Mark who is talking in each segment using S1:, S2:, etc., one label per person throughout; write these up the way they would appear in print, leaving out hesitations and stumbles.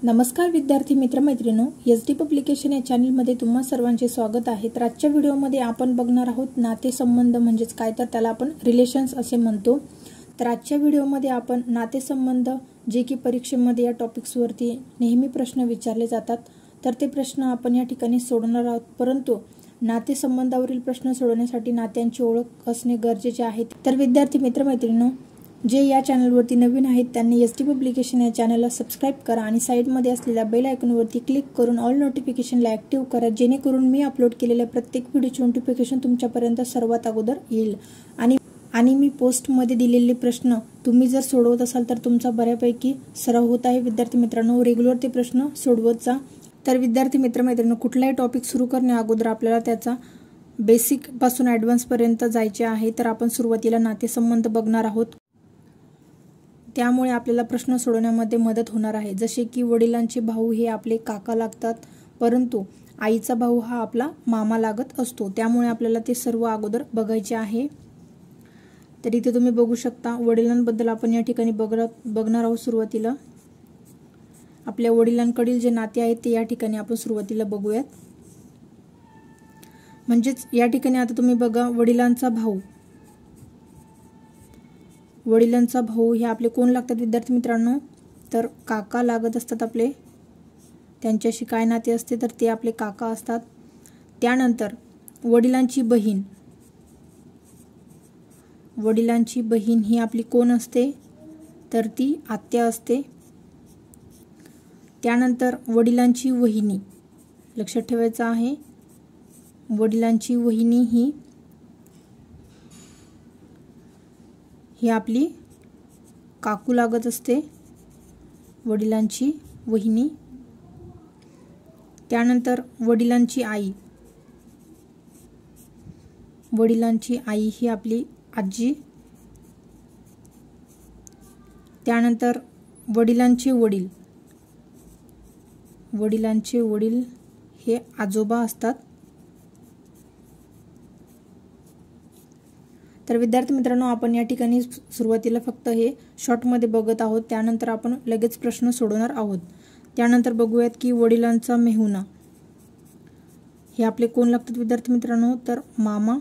S1: नमस्कार विद्यार्थी मित्रमैत्रिणींनो, SD publication या चॅनलमध्ये तुम्हा सर्वांचे स्वागत आहे। तर आजच्या व्हिडिओमध्ये आपण बघणार आहोत नातेसंबंध म्हणजेच काय, तर त्याला आपण रिलेशन्स असे म्हणतो। तर आजच्या व्हिडिओमध्ये आपण नातेसंबंध जे की परीक्षेमध्ये या टॉपिक्सवरती नेहमी प्रश्न विचारले जातात, तर ते प्रश्न आपण या ठिकाणी सोडवणार आहोत। परंतु नातेसंबंधावरील प्रश्न सोडवण्यासाठी नात्यांची ओळख असणे गरजेचे आहे। तर विद्यार्थी मित्रमैत्रिणींनो, जे या चॅनलवरती नवीन आहेत त्यांनी एसडी पब्लिकेशन या चॅनलला सबस्क्राइब करा आणि साइडमध्ये असलेल्या बेल आयकॉनवरती क्लिक करून ऑल नोटिफिकेशनला ॲक्टिव्ह करा, जेणेकरून मी अपलोड केलेल्या प्रत्येक व्हिडिओची नोटिफिकेशन तुमच्यापर्यंत सर्वात अगोदर येईल। आणि मी पोस्टमध्ये दिलेले प्रश्न तुम्ही जर सोडवत असाल तर तुमचा बऱ्यापैकी सराव होत आहे। विद्यार्थी मित्रांनो, रेग्युलर ते प्रश्न सोडवत जा। तर विद्यार्थी मित्रमैत्रिणींनो, कुठलाही टॉपिक सुरू करण्या अगोदर आपल्याला त्याचा बेसिक पासून ॲडव्हान्स पर्यंत जायचे आहे। तर आपण सुरुवातीला नातेसंबंध बघणार आहोत, त्यामुळे आपल्याला प्रश्न सोडवण्यामध्ये मदत होणार आहे। जसे की वडिलांचे भाऊ हे आपले काका लागतात, परंतु आईचा भाऊ हा आपला मामा लागत असतो, त्यामुळे आपल्याला ते सर्व अगोदर बघायचे आहे। तर इथे तुम्ही बघू शकता, वडिलांबद्दल आपण या ठिकाणी बघणार आहोत। सुरुवातीला आपल्या वडिलांकडील जे नाते आहेत ते या ठिकाणी आपण सुरुवातीला बघूयात। म्हणजेच या ठिकाणी आता तुम्ही बघा, वडिलांचा भाऊ हे आपले कोण लागतात विद्यार्थी मित्रांनो, तर काका लागत असतात आपले। त्यांच्याशी काय नाते असते, तर ते आपले काका असतात। त्यानंतर वडिलांची बहीण ही आपली कोण असते, तर ती आत्या असते। त्यानंतर वडिलांची वहिनी, लक्षात ठेवायचं आहे, वडिलांची वहिनी ही आपली काकू लागत असते, वडिलांची वहिनी। त्यानंतर वडिलांची आई ही आपली आजी। त्यानंतर वडिलांचे वडील हे आजोबा असतात। तर विद्यार्थी मित्रांनो, आपण या ठिकाणी सुरुवातीला फक्त हे शॉर्टमध्ये बघत आहोत, त्यानंतर आपण लगेच प्रश्न सोडवणार आहोत। त्यानंतर बघूयात की वडिलांचा मेहुणा हे आपले कोण लागतात विद्यार्थी मित्रांनो, तर मामा।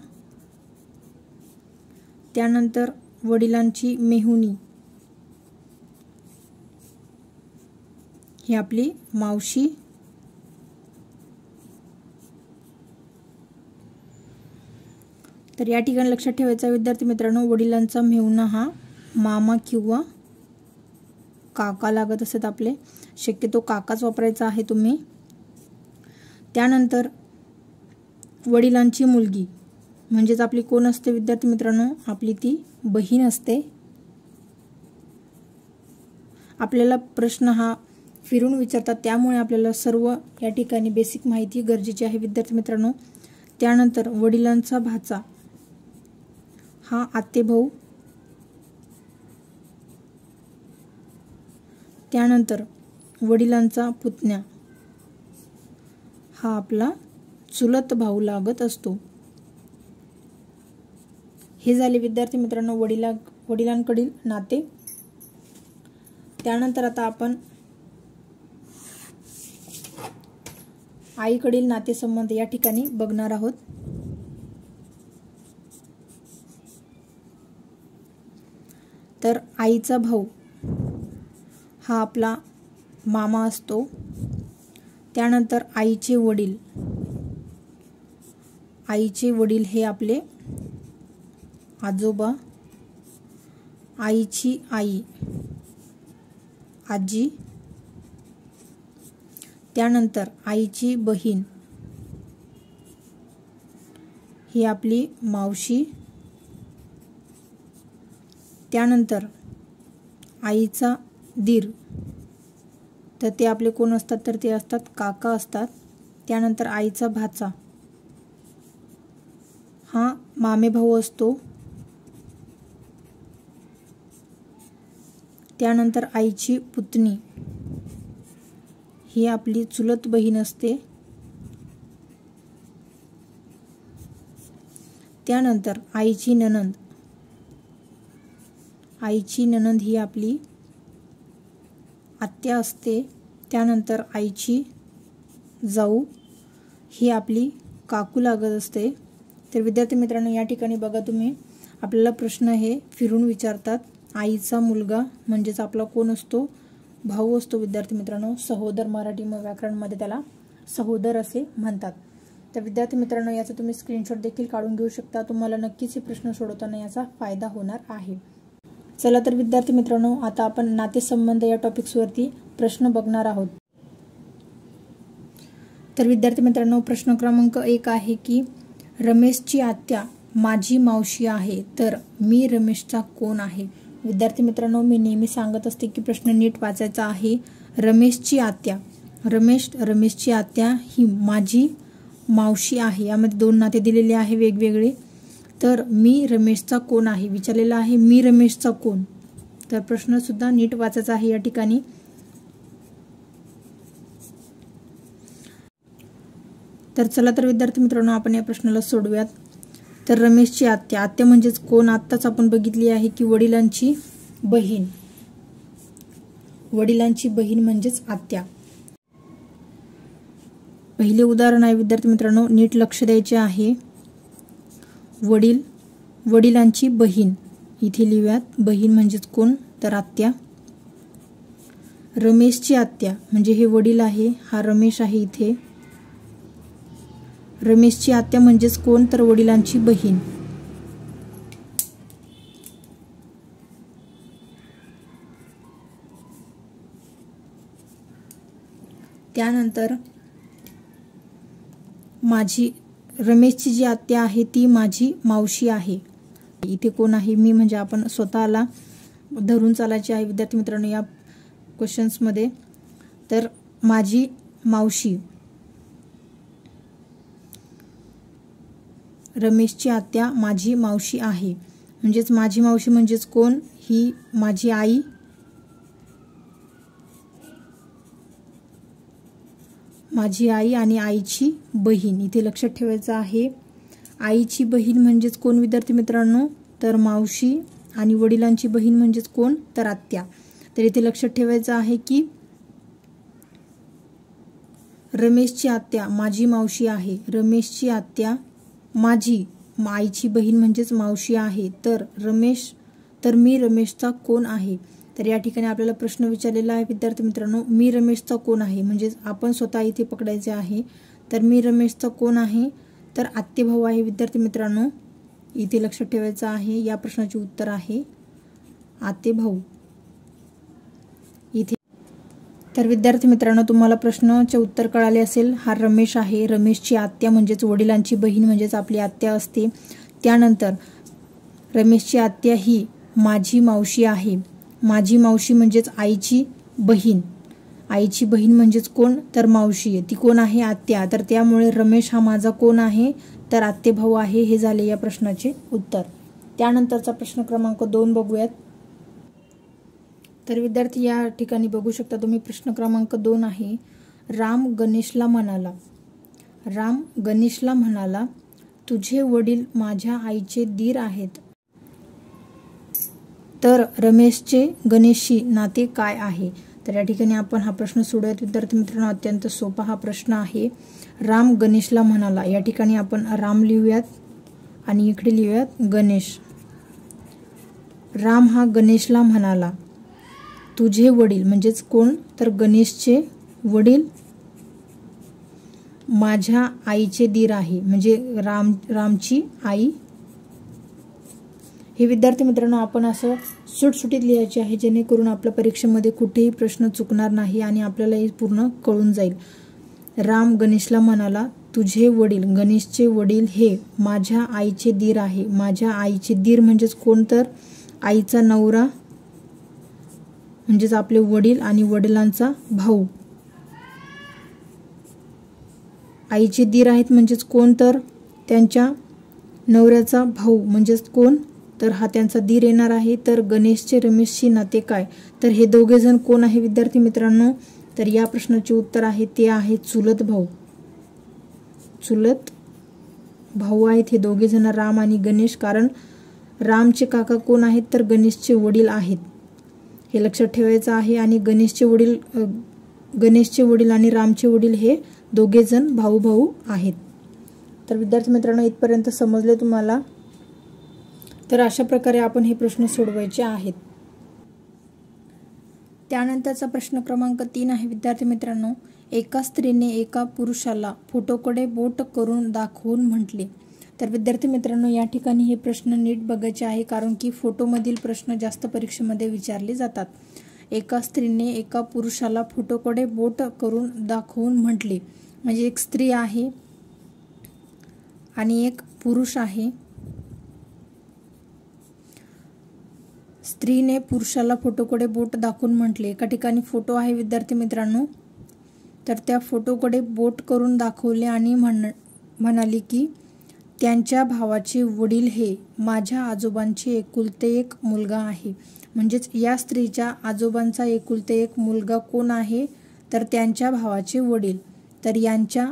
S1: त्यानंतर वडिलांची मेहुणी ही आपली मावशी। तर या ठिकाणी लक्षात ठेवायचं विद्यार्थी मित्रांनो, वडिलांचा मेहुणा हा मामा किंवा काका लागत असतात आपले, शक्यतो काकाच वापरायचा आहे तुम्ही। त्यानंतर वडिलांची मुलगी म्हणजेच आपली कोण असते विद्यार्थी मित्रांनो, आपली ती बहीण असते। आपल्याला प्रश्न हा फिरून विचारतात, त्यामुळे आपल्याला सर्व या ठिकाणी बेसिक माहिती गरजेची आहे विद्यार्थी मित्रांनो। त्यानंतर वडिलांचा भाचा हा आतेभाऊ। त्यानंतर वडिलांचा पुतण्या हा आपला चुलत भाऊ लागत असतो। हे झाले विद्यार्थी मित्रांनो वडिलांकडील नाते। त्यानंतर आता आपण आईकडील नातेसंबंध या ठिकाणी बघणार आहोत। तर आईचा भाऊ हा आपला मामा असतो। त्यानंतर आईचे वडील हे आपले आजोबा। आईची आई आजी। त्यानंतर आईची बहीण ही आपली मावशी। त्यानंतर आईचा दीर, तर ते आपले कोण असतात, तर ते असतात काका असतात। त्यानंतर आईचा भाचा हा मामे भाऊ असतो। त्यानंतर आईची पुतणी ही आपली चुलत बहीण असते। त्यानंतर आईची नणंद ही आपली आत्या असते। त्यानंतर आईची जाऊ ही आपली काकू लागत असते। तर विद्यार्थी मित्रांनो, या ठिकाणी बघा तुम्ही, आपल्याला प्रश्न हे फिरून विचारतात। आईचा मुलगा म्हणजेच आपला कोण असतो? भाऊ असतो विद्यार्थी मित्रांनो। सहोदर, मराठी व्याकरणमध्ये त्याला सहोदर असे म्हणतात। तर विद्यार्थी मित्रांनो, याचा तुम्ही स्क्रीनशॉट देखील काढून घेऊ शकता। तुम्हाला नक्कीच हे प्रश्न सोडवताना याचा फायदा होणार आहे। चला तर विद्यार्थी मित्रांनो, आता आपण नातेसंबंध या टॉपिक्सवरती प्रश्न बघणार आहोत। तर विद्यार्थी मित्रांनो, प्रश्न क्रमांक 1 आहे की रमेशची आत्या माझी मावशी आहे, तर मी रमेशचा कोण आहे? विद्यार्थी मित्रांनो, मी नेहमी सांगत असते की प्रश्न नीट वाचायचा आहे। रमेशची आत्या, रमेशची आत्या ही माझी मावशी आहे। यामध्ये 2 नाते दिलेले आहे वेगवेगळे। तर मी रमेशचा कोण आहे विचारलेला आहे, मी रमेशचा कोण? तर प्रश्न सुद्धा नीट वाचायचा आहे या ठिकाणी। तर चला तर विद्यार्थी मित्रांनो, आपण या प्रश्नाला सोडवूयात। तर रमेशची आत्या, आत्या म्हणजेच कोण? आत्ताच आपण बघितली आहे की वडिलांची बहीण, वडिलांची बहीण म्हणजेच आत्या। पहिले उदाहरण आहे विद्यार्थी मित्रांनो, नीट लक्ष द्यायचे आहे। वडिलांची बहीण इथे लिहूयात। बहीण म्हणजेच कोण? तर आत्या। रमेशची आत्या म्हणजे हे वडील आहे, हा रमेश आहे इथे। रमेशची आत्या म्हणजेच कोण? तर वडिलांची बहीण। त्यानंतर रमेशची जी आत्या आहे ती माझी मावशी आहे। इथे कोण आहे? मी म्हणजे आपण स्वतःला धरून चालायचे आहे विद्यार्थी मित्रांनो या क्वेश्चन्स मध्ये। तर माझी मावशी, रमेशची आत्या माझी मावशी आहे, म्हणजेच माझी मावशी म्हणजेच कोण? ही माझी आई, माझी आई आणि आईची बहीण। इथे लक्षात ठेवायचं आहे, आईची बहीण म्हणजेच कोण विद्यार्थी मित्रांनो? तर मावशी, आणि वडिलांची बहीण म्हणजेच कोण? तर आत्या। तर इथे लक्षात ठेवायचं आहे की रमेशची आत्या माझी मावशी आहे, रमेशची आत्या माझी आईची बहीण म्हणजेच मावशी आहे। तर मी रमेशचा कोण आहे? तर या ठिकाणी आपल्याला प्रश्न विचारलेला आहे विद्यार्थी मित्रांनो, मी रमेशचा कोण आहे? म्हणजे आपण स्वतः इथे पकडायचे आहे। तर मी रमेशचा कोण आहे? तर आत्तेभाऊ आहे विद्यार्थी मित्रांनो। इथे लक्षात ठेवायचं आहे, या प्रश्नाचे उत्तर आहे आत्तेभाऊ इथे। तर विद्यार्थी मित्रांनो, तुम्हाला प्रश्नाचे उत्तर कळाले असेल। हा रमेश आहे, रमेशची आत्या म्हणजेच वडिलांची बहीण म्हणजेच आपली आत्या असते। त्यानंतर रमेशची आत्या ही माझी मावशी आहे, माझी मावशी म्हणजेच आईची बहीण, आईची बहीण म्हणजेच कोण? तर मावशी आहे, ती कोण आहे? आत्या। तर त्यामुळे रमेश हा माझा कोण आहे? तर आत्तेभाऊ आहे। हे झाले या प्रश्नाचे उत्तर। त्यानंतरचा प्रश्न क्रमांक 2 बघूयात। तर विद्यार्थी या ठिकाणी बघू शकता तुम्ही, प्रश्न क्रमांक 2 आहे, राम गणेशला म्हणाला तुझे वडील माझ्या आईचे दीर आहेत, तर रमेशचे गणेशशी नाते काय आहे? तर या ठिकाणी आपण हा प्रश्न सोडवूयात विद्यार्थी मित्रांनो। अत्यंत सोपा हा प्रश्न आहे। राम गणेशला म्हणाला, या ठिकाणी आपण राम लिहूयात आणि इकडे लिहूयात गणेश। राम हा गणेशला म्हणाला तुझे वडील म्हणजेच कोण? तर गणेशचे वडील माझ्या आईचे दीर आहे, म्हणजे रामची आई। हे विद्यार्थी मित्रांनो आपण असं सुटसुटीत लिहायचे आहे, जेणेकरून आपल्या परीक्षेमध्ये कुठेही प्रश्न चुकणार नाही आणि आपल्याला हे पूर्ण कळून जाईल। राम गणेशला म्हणाला तुझे वडील, गणेशचे वडील हे माझ्या आईचे दीर आहे। माझ्या आईचे दीर म्हणजेच कोण? तर आईचा नवरा म्हणजेच आपले वडील आणि वडिलांचा भाऊ। आईचे दीर आहेत म्हणजेच कोण? तर त्यांच्या नवऱ्याचा भाऊ म्हणजेच कोण? तर हा त्यांचा दीर येणार आहे। तर गणेशचे रमेशशी नाते काय? तर हे दोघे जण कोण आहे विद्यार्थी मित्रांनो? तर या प्रश्नाचे उत्तर आहे ते आहे चुलत भाऊ। चुलत भाऊ आहेत हे दोघे जण, राम आणि गणेश। कारण रामचे काका कोण आहेत? तर गणेशचे वडील आहेत, हे लक्षात ठेवायचं आहे। आणि गणेशचे वडील गणेशचे वडील आणि रामचे वडील हे दोघे जण भाऊ भाऊ आहेत। तर विद्यार्थी मित्रांनो, इथपर्यंत समजले तुम्हाला? तर अशा प्रकारे आपण हे प्रश्न सोडवायचे आहेत। त्यानंतरचा प्रश्न क्रमांक 3 आहे विद्यार्थी मित्रांनो, एका स्त्रीने एका पुरुषाला फोटोकडे बोट करून दाखवून म्हटले। तर विद्यार्थी मित्रांनो, या ठिकाणी हे प्रश्न नीट बघायचे आहे, कारण की फोटोमधील प्रश्न जास्त परीक्षेमध्ये विचारले जातात। एका स्त्रीने एका पुरुषाला फोटोकडे बोट करून दाखवून म्हटले, म्हणजे एक स्त्री आहे आणि एक पुरुष आहे। स्त्रीने पुरुषाला फोटोकडे बोट दाखवून म्हटले। एका ठिकाणी फोटो आहे विद्यार्थी मित्रांनो, तर त्या फोटोकडे बोट करून दाखवले आणि म्हणाली की त्यांच्या भावाचे वडील हे माझ्या आजोबांचे एकुलते एक मुलगा आहे। म्हणजेच या स्त्रीच्या आजोबांचा एकुलते एक मुलगा कोण आहे, तर त्यांच्या भावाचे वडील। तर यांच्या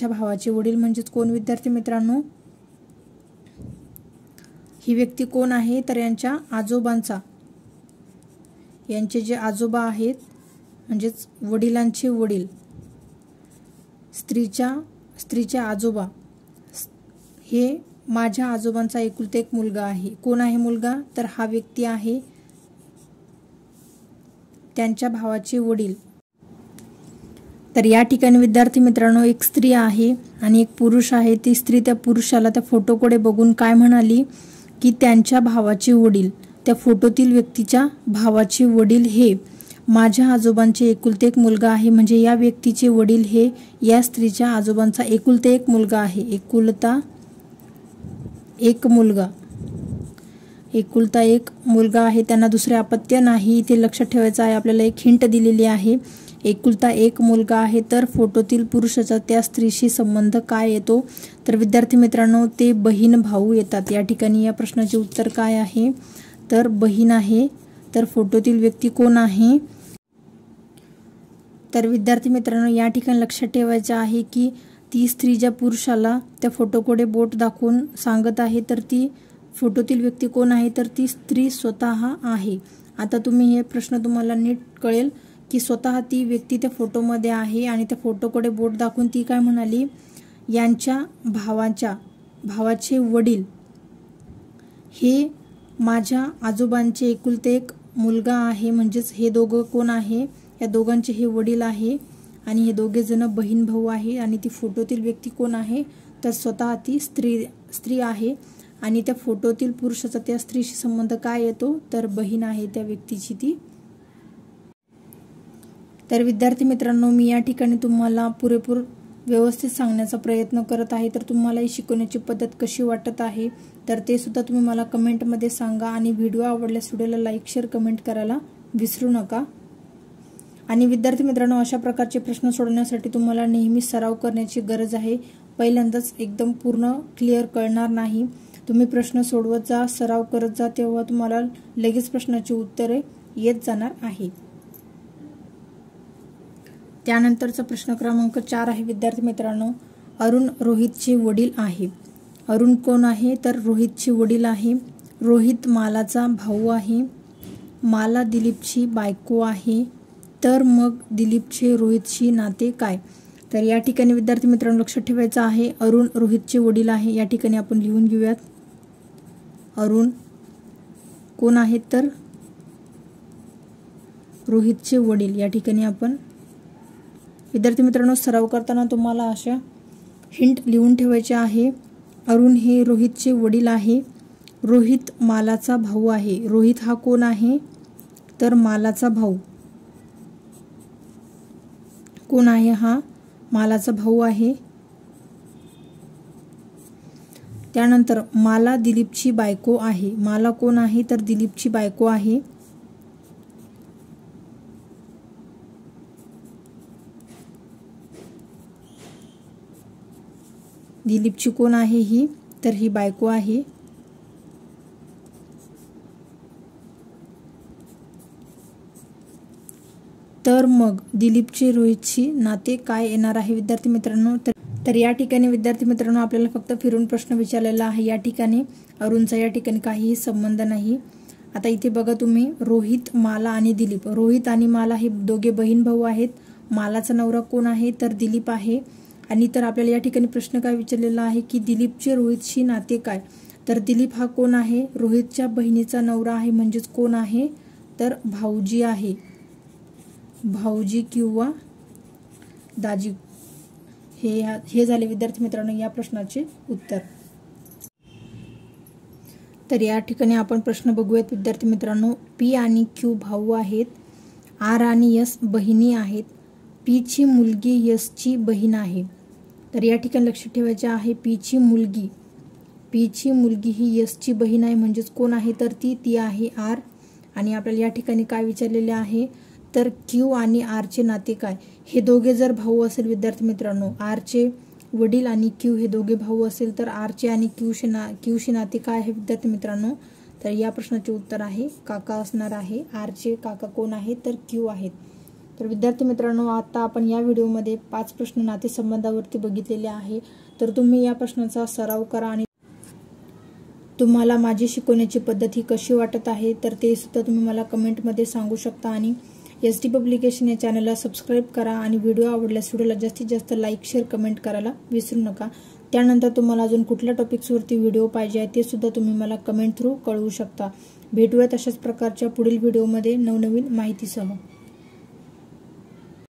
S1: भावाचे वडील म्हणजेच कोण विद्यार्थी मित्रांनो? ही व्यक्ती कोण आहे, तर यांच्या आजोबांचा, यांचे जे आजोबा आहेत म्हणजेच वडिलांचे वडील, स्त्रीचे आजोबा हे माझ्या आजोबांचा एकुलते एक मुलगा आहे। कोण आहे मुलगा, तर हा व्यक्ती आहे त्यांच्या भावाचे वडील। तर या ठिकाणी विद्यार्थी मित्रांनो, एक स्त्री आहे आणि एक पुरुष आहे। ती स्त्री त्या पुरुषाला त्या फोटोकडे बघून काय म्हणाली की त्यांच्या भावाचे वडील, त्या फोटोतील व्यक्तीच्या भावाचे वडील हे माझ्या आजोबांचे एकुलते एक मुलगा आहे। म्हणजे या व्यक्तीचे वडील हे या स्त्रीच्या आजोबांचा एकुलते एक मुलगा आहे। एकुलता एक मुलगा आहे, त्यांना दुसरे अपत्य नाही। इथे लक्षात ठेवायचं आहे, आपल्याला एक हिंट दिलेली आहे। एकुलता एक मुलगा आहे, तर फोटोतील पुरुषाचा त्या स्त्रीशी संबंध काय येतो, तर विद्यार्थी मित्रांनो ते बहीण भाऊ येतात। या ठिकाणी या प्रश्नाचे उत्तर काय आहे, तर बहीण आहे। तर फोटोतील व्यक्ती कोण आहे, तर विद्यार्थी मित्रांनो या ठिकाणी लक्षात ठेवायचं आहे की ती स्त्री ज्या पुरुषाला त्या फोटोकडे बोट दाखवून सांगत आहे, तर ती फोटोतील व्यक्ती कोण आहे, तर ती स्त्री स्वतः आहे। आता हे प्रश्न तुम्हाला नीट कळेल की स्वतः ती व्यक्ती त्या फोटोमध्ये आहे आणि त्या फोटोकडे बोट दाखवून ती काय म्हणाली, यांच्या भावाचे वडील हे माझ्या आजोबांचे एकुलते एक मुलगा आहे। म्हणजेच हे दोघं कोण आहे, या दोघांचे हे वडील आहे आणि हे दोघे जण बहीण भाऊ आहे। आणि ती फोटोतील व्यक्ती कोण आहे, तर स्वतः ती स्त्री आहे आणि त्या फोटोतील पुरुषाचा त्या स्त्रीशी संबंध काय येतो, तर बहीण आहे त्या व्यक्तीची ती। तर विद्यार्थी मित्रांनो, मी या ठिकाणी तुम्हाला पुरेपूर व्यवस्थित सांगण्याचा प्रयत्न करत आहे। तर तुम्हाला ही शिकवण्याची पद्धत कशी वाटत आहे, तर ते सुद्धा तुम्ही मला कमेंटमध्ये सांगा। आणि व्हिडिओ आवडल्यास व्हिडिओला लाईक, शेअर, कमेंट करायला विसरू नका। आणि विद्यार्थी मित्रांनो, अशा प्रकारचे प्रश्न सोडवण्यासाठी तुम्हाला नेहमी सराव करण्याची गरज आहे। पहिल्यांदाच एकदम पूर्ण क्लिअर कळणार नाही। तुम्ही प्रश्न सोडवत जा, सराव करत जा, तेव्हा तुम्हाला लगेच प्रश्नाची उत्तरे येत जाणार आहे। त्यानंतरचा प्रश्न क्रमांक 4 आहे विद्यार्थी मित्रांनो, अरुण रोहितचे वडील आहे। अरुण कोण आहे, तर रोहितचे वडील आहे। रोहित मालाचा भाऊ आहे। माला दिलीपची बायको आहे। तर मग दिलीपचे रोहितशी नाते काय, तर या ठिकाणी विद्यार्थी मित्रांनो लक्षात ठेवायचं आहे, अरुण रोहितचे वडील आहे। या ठिकाणी आपण लिहून घेऊयात, अरुण कोण आहेत, तर रोहितचे वडील। या ठिकाणी आपण विद्यार्थी मित्रांनो सराव करताना तुम्हाला अशा हिंट लिहून ठेवायचे आहे। अरुण हे रोहितचे वडील आहे। रोहित मालाचा भाऊ आहे। रोहित हा कोण आहे, तर मालाचा भाऊ कोण आहे, हा मालाचा भाऊ आहे। त्यानंतर माला दिलीपची बायको आहे। माला कोण आहे, तर दिलीपची बायको आहे। दिलीपची कोण आहे ही, तर ही बायको आहे। तर मग दिलीपचे रोहितशी नाते काय येणार आहे विद्यार्थी मित्रांनो, तर या ठिकाणी विद्यार्थी मित्रांनो आपल्याला फक्त फिरून प्रश्न विचारलेला आहे। या ठिकाणी अरुणचा या ठिकाणी काहीही संबंध नाही। आता इथे बघा तुम्ही, रोहित, माला आणि दिलीप. रोहित आणि माला हे दोघे बहीण भाऊ आहेत. मालाचा नवरा कोण आहे, तर दिलीप आहे. आणि तर आपल्याला या ठिकाणी प्रश्न काय विचारलेला आहे की दिलीपचे रोहितशी नाते काय. तर दिलीप हा कोण आहे, रोहितच्या बहिणीचा नवरा आहे. म्हणजेच कोण आहे, तर भाऊजी आहे. भाऊजी किंवा दाजी. हे झाले विद्यार्थी मित्रांनो या प्रश्नाचे उत्तर. तर या ठिकाणी आपण प्रश्न बघूयात विद्यार्थी मित्रांनो. पी आणि क्यू भाऊ आहेत. आर आणि एस बहिणी आहेत. पी ची मुलगी एस ची बहीण आहे. तर या ठिकाणी लक्षात ठेवायचे आहे, पी ची मुलगी ही एस ची बहीण आहे. म्हणजेच कोण आहे, तर ती आहे आर. आणि आपल्याला या ठिकाणी काय विचारलेले आहे, तर क्यू आणि आर चे नाते काय. हे दोघे जर भाऊ असेल विद्यार्थी मित्रांनो, आर चे वडील आणि क्यू हे दोघे भाऊ असेल, तर आर चे आणि क्यूशी नाते काय आहे विद्यार्थी मित्रांनो. तर या प्रश्नाचे उत्तर आहे काका असणार आहे. आर चे काका कोण आहे, तर क्यू आहेत. तर विद्यार्थी मित्रांनो, आता आपण या व्हिडिओमध्ये 5 प्रश्न नातेसंबंधावरती बघितलेले आहे. तर तुम्ही या प्रश्नांचा सराव करा आणि तुम्हाला माझी शिकवण्याची पद्धत ही कशी वाटत आहे, तर ते सुद्धा तुम्ही मला कमेंटमध्ये सांगू शकता. आणि SD पब्लिकेशन या चॅनलला सबस्क्राईब करा आणि व्हिडिओ आवडल्यास व्हिडिओला जास्तीत जास्त लाईक, शेअर, कमेंट करायला विसरू नका. त्यानंतर तुम्हाला अजून कुठल्या टॉपिक्सवरती व्हिडिओ पाहिजे आहे ते सुद्धा तुम्ही मला कमेंट थ्रू कळवू शकता. भेटूयात अशाच प्रकारच्या पुढील व्हिडिओमध्ये नवनवीन माहितीसह.